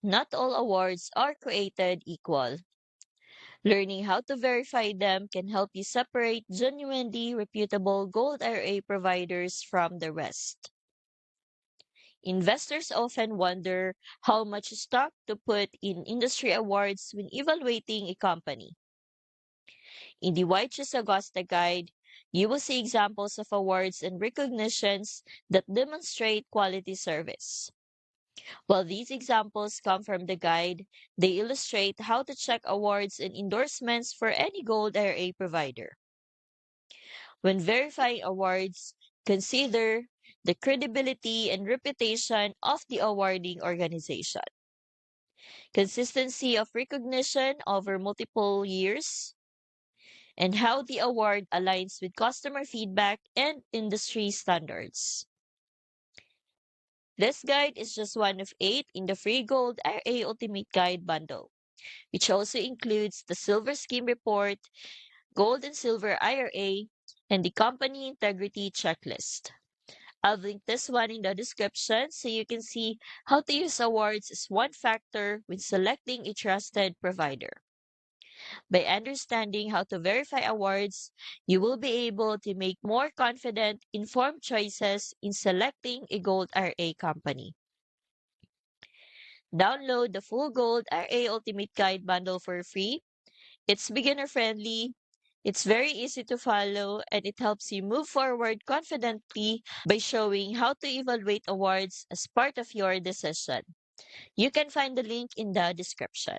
Not all awards are created equal. Learning how to verify them can help you separate genuinely reputable Gold IRA providers from the rest. Investors often wonder how much stock to put in industry awards when evaluating a company. In the White Shoes Augusta Guide, you will see examples of awards and recognitions that demonstrate quality service. While these examples come from the guide, they illustrate how to check awards and endorsements for any Gold IRA provider. When verifying awards, consider the credibility and reputation of the awarding organization, consistency of recognition over multiple years, and how the award aligns with customer feedback and industry standards. This guide is just one of 8 in the free Gold IRA Ultimate Guide bundle, which also includes the Silver Scheme Report, Gold and Silver IRA, and the Company Integrity Checklist. I'll link this one in the description so you can see how to use awards as one factor when selecting a trusted provider. By understanding how to verify awards, you will be able to make more confident, informed choices in selecting a Gold IRA company. Download the full Gold IRA Ultimate Guide bundle for free. It's beginner friendly, it's very easy to follow, and it helps you move forward confidently by showing how to evaluate awards as part of your decision. You can find the link in the description.